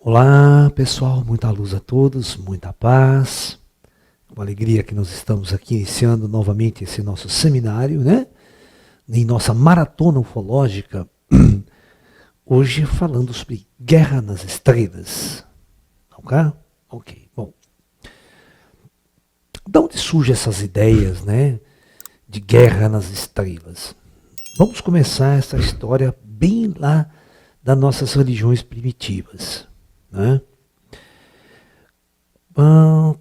Olá, pessoal, muita luz a todos, muita paz. Com alegria que nós estamos aqui iniciando novamente esse nosso seminário, né? Em nossa maratona ufológica, hoje falando sobre Guerra nas Estrelas. Ok? Ok, bom. De onde surgem essas ideias, né? De Guerra nas Estrelas? Vamos começar essa história bem lá das nossas religiões primitivas, né?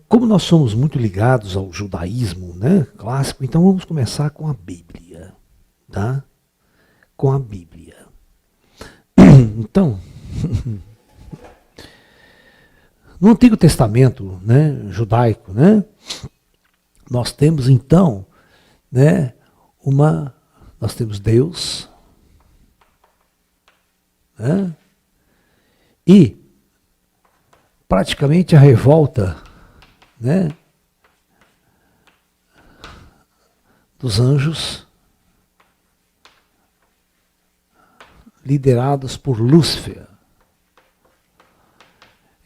Como nós somos muito ligados ao judaísmo, né, clássico, então vamos começar com a Bíblia, tá? Com a Bíblia. Então, no Antigo Testamento, né, judaico, né, nós temos então, né, nós temos Deus, né, e praticamente a revolta, né, dos anjos liderados por Lúcifer.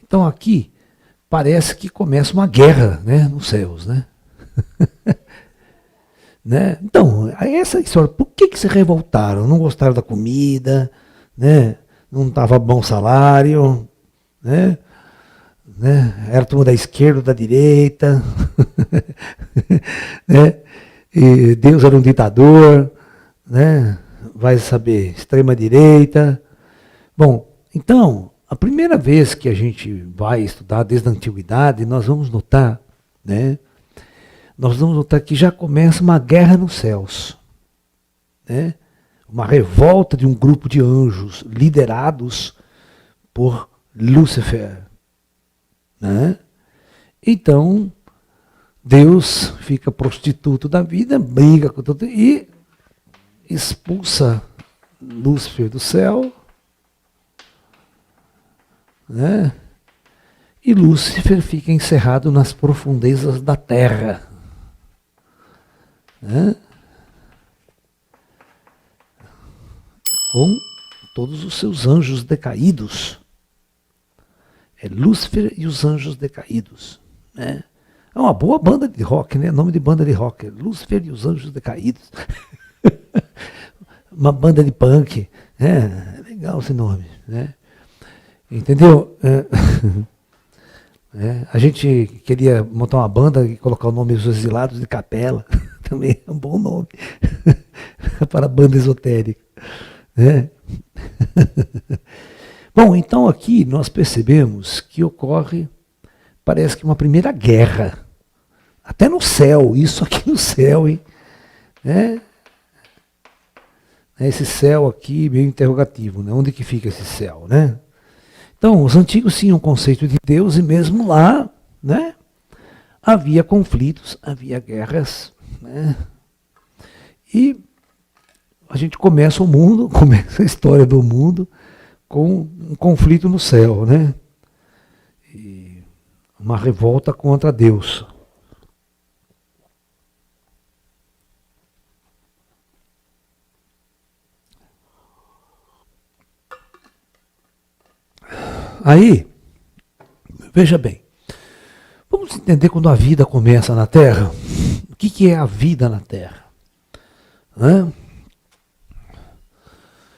Então aqui parece que começa uma guerra, né, nos céus, né? Né? Então, essa história, por que se revoltaram? Não gostaram da comida, né? Não estava bom salário, né? Era turma da esquerda, da direita, né? E Deus era um ditador, né? Vai saber, extrema direita. Bom, então, a primeira vez que a gente vai estudar desde a antiguidade, nós vamos notar, né? Nós vamos notar que já começa uma guerra nos céus, né? Uma revolta de um grupo de anjos liderados por Lúcifer, né? Então, Deus fica prostituto da vida, briga com todo e expulsa Lúcifer do céu, né? E Lúcifer fica encerrado nas profundezas da terra, né? Com todos os seus anjos decaídos. É Lúcifer e os Anjos Decaídos, né? É uma boa banda de rock, né? Nome de banda de rock, é Lúcifer e os Anjos Decaídos. Uma banda de punk, né? É legal esse nome, né? Entendeu? A gente queria montar uma banda e colocar o nome Os Exilados de Capela, também é um bom nome para a banda esotérica, né? Bom, então aqui nós percebemos que ocorre, parece que uma primeira guerra, até no céu, isso aqui no céu, hein? Né? Esse céu aqui meio interrogativo, né? Onde que fica esse céu, né? Então, os antigos tinham um conceito de Deus e mesmo lá, né, havia conflitos, havia guerras, né? E a gente começa o mundo, começa a história do mundo com um conflito no céu, né? E uma revolta contra Deus. Aí, veja bem, vamos entender quando a vida começa na Terra. O que é a vida na Terra? Né?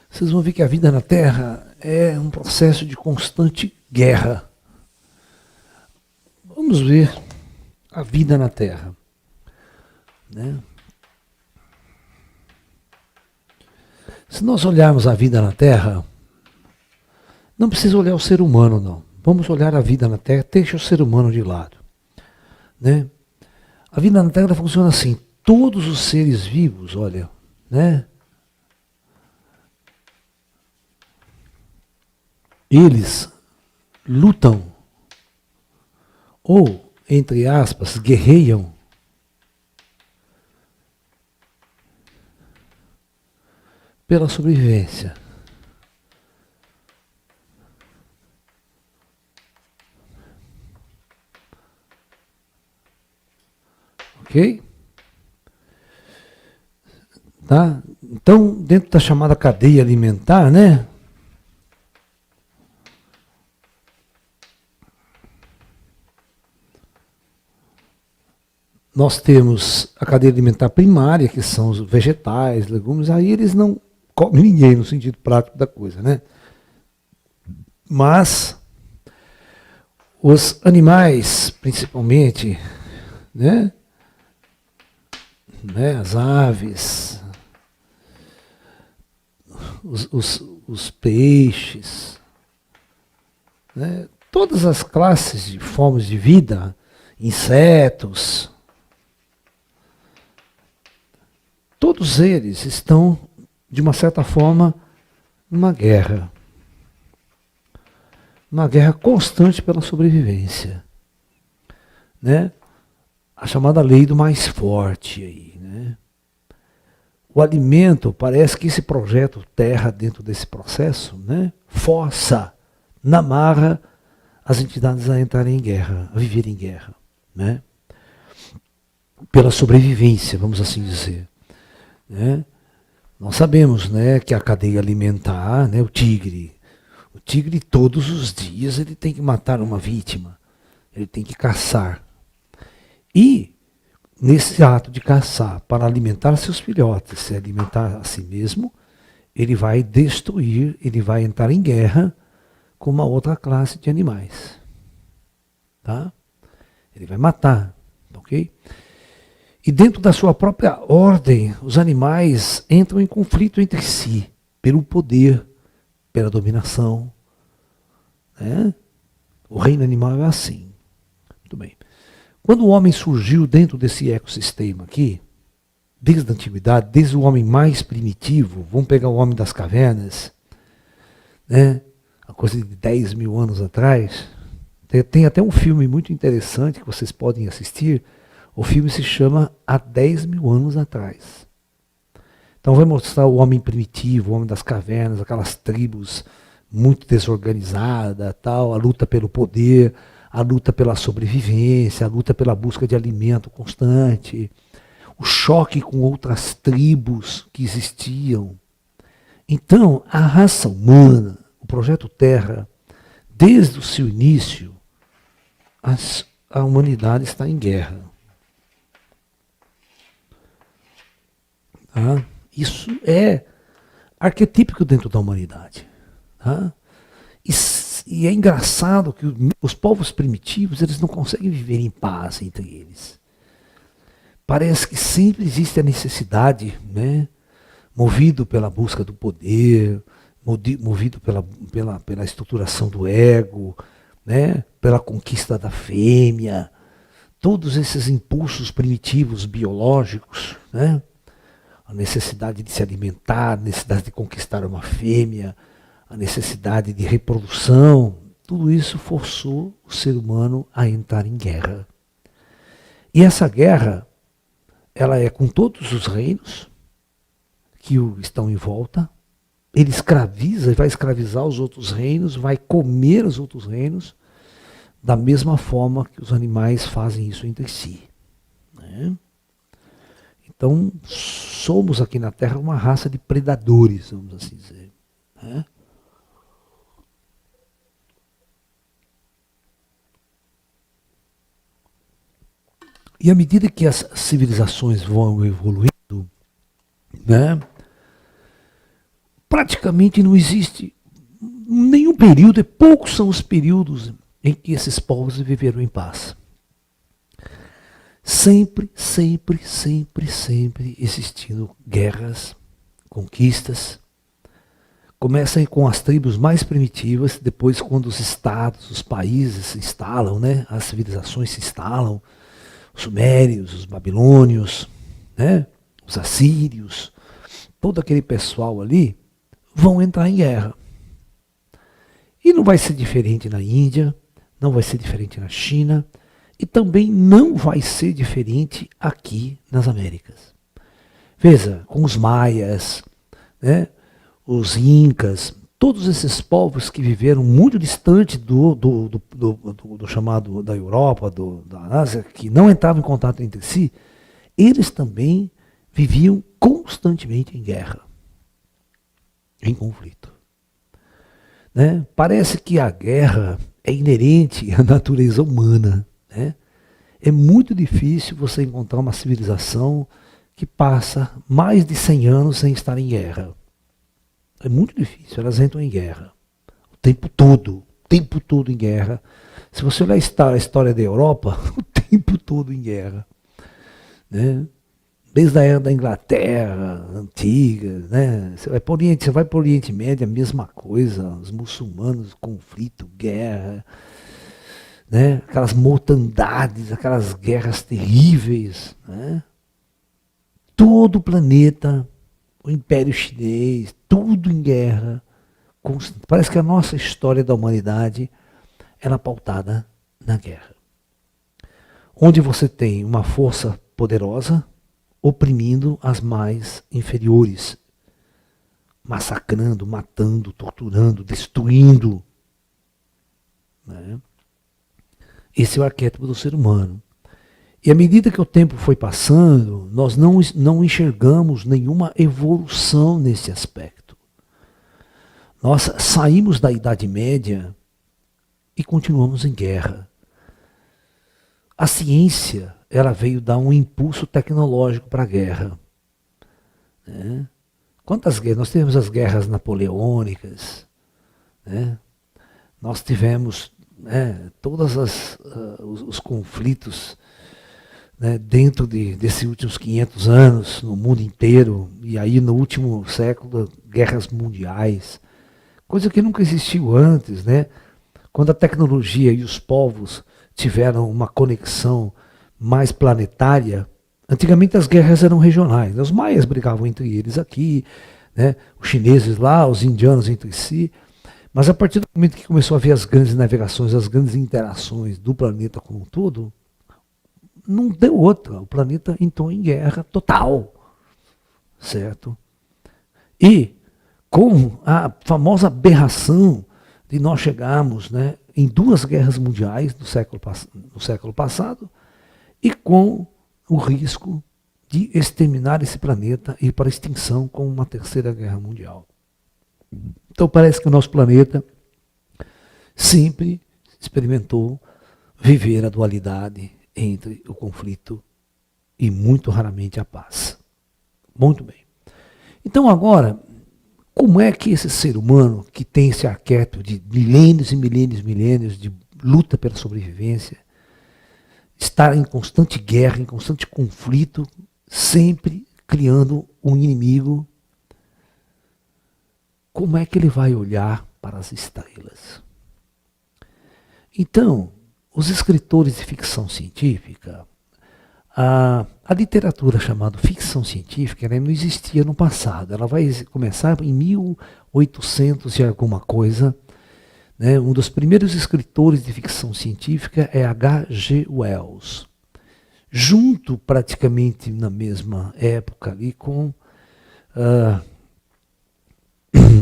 Vocês vão ver que a vida na Terra é um processo de constante guerra. Vamos ver a vida na Terra, né? Se nós olharmos a vida na Terra, não precisa olhar o ser humano, não. Vamos olhar a vida na Terra, deixa o ser humano de lado, né? A vida na Terra funciona assim, todos os seres vivos, olha, né? Eles lutam ou, entre aspas, guerreiam pela sobrevivência. Ok? Tá? Então, dentro da chamada cadeia alimentar, né? nós temos a cadeia alimentar primária, que são os vegetais, legumes, aí eles não comem ninguém no sentido prático da coisa, né? Mas os animais, principalmente, né? As aves, os peixes, né? Todas as classes de formas de vida, insetos, todos eles estão, de uma certa forma, numa guerra. Uma guerra constante pela sobrevivência. Né? A chamada lei do mais forte aí. Né? O alimento, parece que esse projeto Terra, dentro desse processo, né, força, na marra, as entidades a entrarem em guerra, a viver em guerra. Né? Pela sobrevivência, vamos assim dizer. Né? Nós sabemos, né, que a cadeia alimentar, né, o tigre todos os dias ele tem que matar uma vítima, ele tem que caçar. E nesse ato de caçar, para alimentar seus filhotes, se alimentar a si mesmo, ele vai destruir, ele vai entrar em guerra com uma outra classe de animais. Tá? Ele vai matar, ok? E dentro da sua própria ordem, os animais entram em conflito entre si, pelo poder, pela dominação. Né? O reino animal é assim. Muito bem. Quando o homem surgiu dentro desse ecossistema aqui, desde a antiguidade, desde o homem mais primitivo, vamos pegar o homem das cavernas, né? A coisa de 10 mil anos atrás, tem até um filme muito interessante que vocês podem assistir. O filme se chama Há 10 mil anos atrás. Então vai mostrar o homem primitivo, o homem das cavernas, aquelas tribos muito desorganizadas, tal, a luta pelo poder, a luta pela sobrevivência, a luta pela busca de alimento constante, o choque com outras tribos que existiam. Então, a raça humana, o projeto Terra, desde o seu início, a humanidade está em guerra. Tá? Isso é arquetípico dentro da humanidade. Tá? E é engraçado que os povos primitivos eles não conseguem viver em paz entre eles. Parece que sempre existe a necessidade, né, movido pela busca do poder, movido pela estruturação do ego, né, pela conquista da fêmea, todos esses impulsos primitivos biológicos, né, a necessidade de se alimentar, a necessidade de conquistar uma fêmea, a necessidade de reprodução, tudo isso forçou o ser humano a entrar em guerra. E essa guerra, ela é com todos os reinos que estão em volta. Ele escraviza, vai escravizar os outros reinos, vai comer os outros reinos, da mesma forma que os animais fazem isso entre si. Né? Então, somos aqui na Terra uma raça de predadores, vamos assim dizer. Né? E à medida que as civilizações vão evoluindo, né, praticamente não existe nenhum período, e poucos são os períodos em que esses povos viveram em paz. Sempre, sempre, sempre, sempre existindo guerras, conquistas. Começam com as tribos mais primitivas, depois quando os estados, os países se instalam, né, as civilizações se instalam, os sumérios, os babilônios, né, os assírios, todo aquele pessoal ali vão entrar em guerra. E não vai ser diferente na Índia, não vai ser diferente na China, e também não vai ser diferente aqui nas Américas. Veja, com os maias, né, os incas, todos esses povos que viveram muito distante do chamado da Europa, da Ásia, que não entravam em contato entre si, eles também viviam constantemente em guerra, em conflito. Né? Parece que a guerra é inerente à natureza humana. Né? É muito difícil você encontrar uma civilização que passa mais de 100 anos sem estar em guerra. É muito difícil, elas entram em guerra. O tempo todo em guerra. Se você olhar a história da Europa, o tempo todo em guerra. Né? Desde a era da Inglaterra, antiga, né? Você vai para o Oriente Médio, a mesma coisa, os muçulmanos, conflito, guerra, né? Aquelas mortandades, aquelas guerras terríveis. Né? Todo o planeta, o Império Chinês, tudo em guerra. Parece que a nossa história da humanidade era pautada na guerra. Onde você tem uma força poderosa oprimindo as mais inferiores, massacrando, matando, torturando, destruindo. Né? Esse é o arquétipo do ser humano. E à medida que o tempo foi passando, nós não enxergamos nenhuma evolução nesse aspecto. Nós saímos da Idade Média e continuamos em guerra. A ciência, ela veio dar um impulso tecnológico para a guerra. Né? Quantas guerras? Nós tivemos as guerras napoleônicas, né? Nós tivemos, né, todos os conflitos, né, dentro desses últimos 500 anos, no mundo inteiro, e aí no último século, guerras mundiais, coisa que nunca existiu antes, né? Quando a tecnologia e os povos tiveram uma conexão mais planetária, antigamente as guerras eram regionais. Os maias brigavam entre eles aqui, né? Os chineses lá, os indianos entre si. Mas a partir do momento que começou a haver as grandes navegações, as grandes interações do planeta como um todo, não deu outra. O planeta entrou em guerra total. Certo? E com a famosa aberração de nós chegarmos, né, em 2 guerras mundiais no século passado, e com o risco de exterminar esse planeta e ir para a extinção com uma 3ª guerra mundial. Então parece que o nosso planeta sempre experimentou viver a dualidade entre o conflito e muito raramente a paz. Muito bem. Então agora, como é que esse ser humano, que tem esse arquétipo de milênios e milênios e milênios de luta pela sobrevivência, está em constante guerra, em constante conflito, sempre criando um inimigo, como é que ele vai olhar para as estrelas? Então, os escritores de ficção científica, a literatura chamada ficção científica, ela não existia no passado. Ela vai começar em 1800 e alguma coisa. Né? Um dos primeiros escritores de ficção científica é H.G. Wells. Junto, praticamente na mesma época, ali com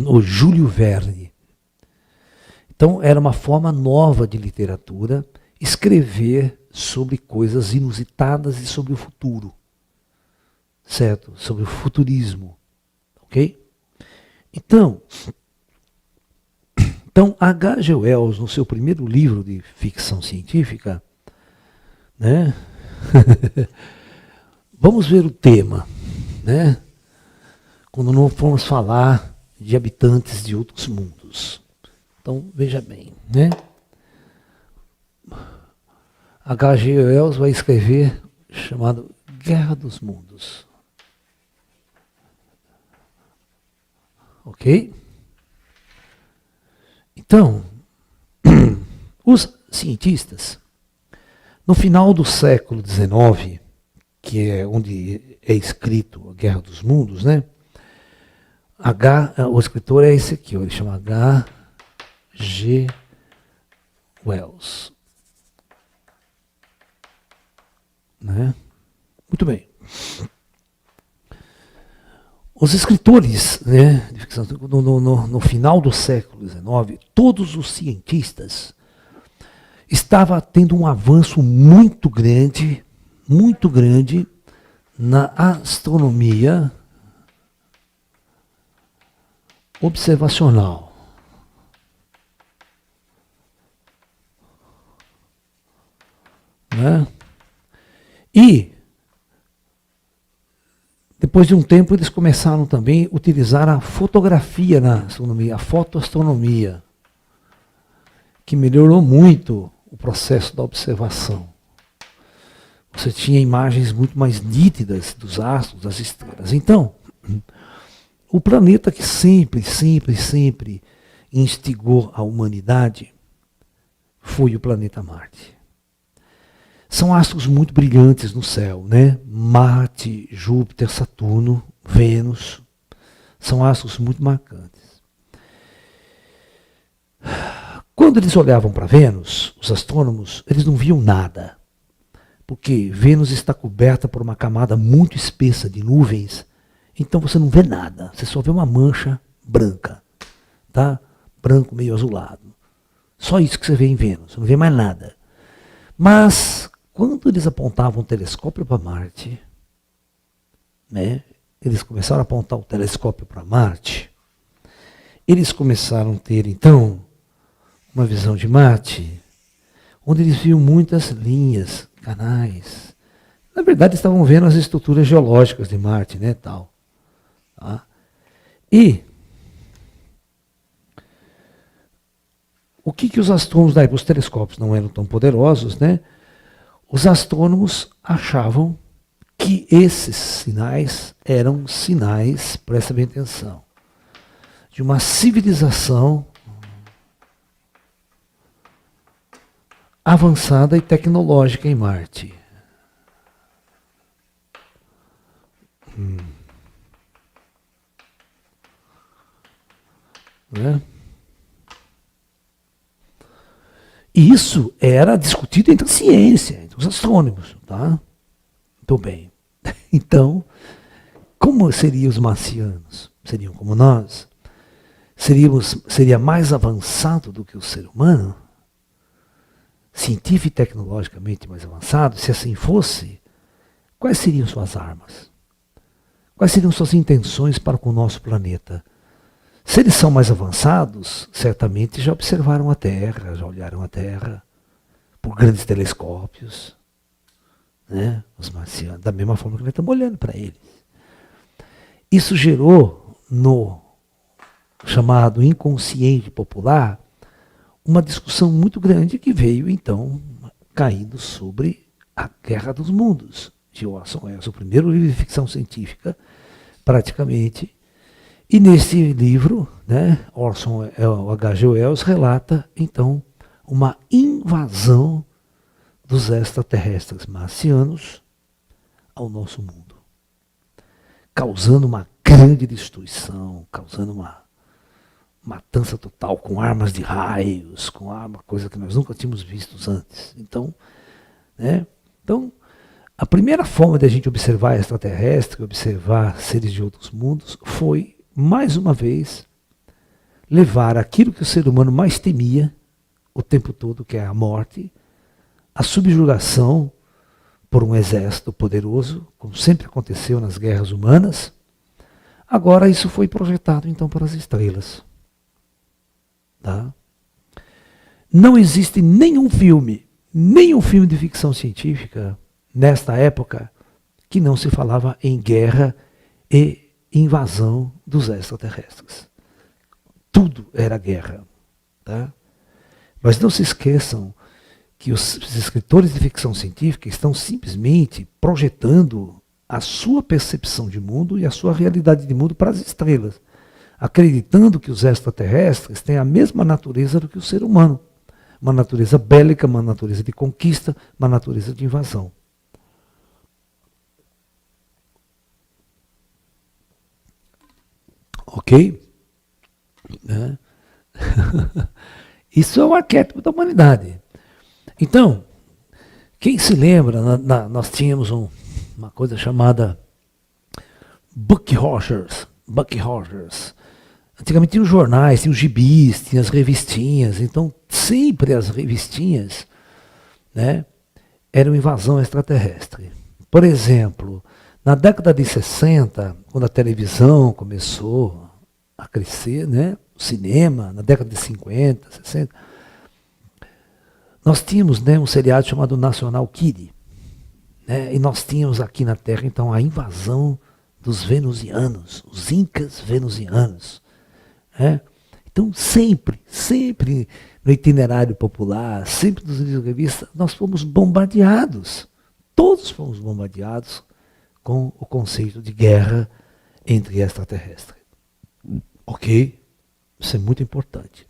o Júlio Verne. Então, era uma forma nova de literatura escrever sobre coisas inusitadas e sobre o futuro, certo? Sobre o futurismo, ok? Então H.G. Wells, no seu primeiro livro de ficção científica, né? Vamos ver o tema, né? Quando não formos falar de habitantes de outros mundos. Então, veja bem, né? H.G. Wells vai escrever chamado Guerra dos Mundos. Ok? Então, os cientistas, no final do século XIX, que é onde é escrito a Guerra dos Mundos, né? O escritor é esse aqui, ele chama H.G. Wells. Né? Muito bem. Os escritores, né, de ficção, no final do século XIX, todos os cientistas estavam tendo um avanço muito grande na astronomia observacional. Né? depois de um tempo, eles começaram também a utilizar a fotografia na astronomia, a fotoastronomia, que melhorou muito o processo da observação. Você tinha imagens muito mais nítidas dos astros, das estrelas. Então, o planeta que sempre instigou a humanidade foi o planeta Marte. São astros muito brilhantes no céu, né? Marte, Júpiter, Saturno, Vênus, são astros muito marcantes. Quando eles olhavam para Vênus, os astrônomos, eles não viam nada, porque Vênus está coberta por uma camada muito espessa de nuvens, então você não vê nada, você só vê uma mancha branca, tá? Branco meio azulado. Só isso que você vê em Vênus, você não vê mais nada. Mas, quando eles apontavam o telescópio para Marte, né, eles começaram a apontar o telescópio para Marte, eles começaram a ter, então, uma visão de Marte, onde eles viam muitas linhas, canais. Na verdade, estavam vendo as estruturas geológicas de Marte, né, tal. Tá? E o que os astrônomos, daí, os telescópios não eram tão poderosos, né? Os astrônomos achavam que esses sinais eram sinais, presta bem atenção, de uma civilização avançada e tecnológica em Marte. Né? E isso era discutido entre a ciência, entre os astrônomos. Tá? Muito bem. Então, como seriam os marcianos? Seriam como nós? Seria mais avançado do que o ser humano? Científico e tecnologicamente mais avançado? Se assim fosse, quais seriam suas armas? Quais seriam suas intenções para com o nosso planeta? Se eles são mais avançados, certamente já observaram a Terra, já olharam a Terra por grandes telescópios, né? Os marcianos, da mesma forma que nós estamos olhando para eles. Isso gerou, no chamado inconsciente popular, uma discussão muito grande que veio, então, caindo sobre a Guerra dos Mundos, de Orson Welles, o primeiro livro de ficção científica, praticamente. E nesse livro, né, o H.G. Wells relata, então, uma invasão dos extraterrestres marcianos ao nosso mundo, causando uma grande destruição, causando uma matança total, com armas de raios, com coisa que nós nunca tínhamos visto antes. Então, né, a primeira forma de a gente observar extraterrestre, observar seres de outros mundos, foi, mais uma vez, levar aquilo que o ser humano mais temia o tempo todo, que é a morte, a subjugação por um exército poderoso, como sempre aconteceu nas guerras humanas. Agora isso foi projetado então para as estrelas. Tá? Não existe nenhum filme de ficção científica nesta época que não se falava em guerra e invasão dos extraterrestres. Tudo era guerra. Tá? Mas não se esqueçam que os escritores de ficção científica estão simplesmente projetando a sua percepção de mundo e a sua realidade de mundo para as estrelas, acreditando que os extraterrestres têm a mesma natureza do que o ser humano. Uma natureza bélica, uma natureza de conquista, uma natureza de invasão. Ok? Né? Isso é um arquétipo da humanidade. Então, quem se lembra, nós tínhamos uma coisa chamada Buck Rogers. Antigamente tinha os jornais, tinha os gibis, tinha as revistinhas. Então, sempre as revistinhas, né, eram invasão extraterrestre. Por exemplo, na década de 60, quando a televisão começou a crescer, né, o cinema, na década de 50, 60, nós tínhamos, né, um seriado chamado National Kid. Né, e nós tínhamos aqui na Terra, então, a invasão dos venusianos, os incas venusianos. Né? Então, sempre no itinerário popular, sempre nos livros de revista, nós fomos bombardeados. Todos fomos bombardeados com o conceito de guerra entre extraterrestres. Ok? Isso é muito importante.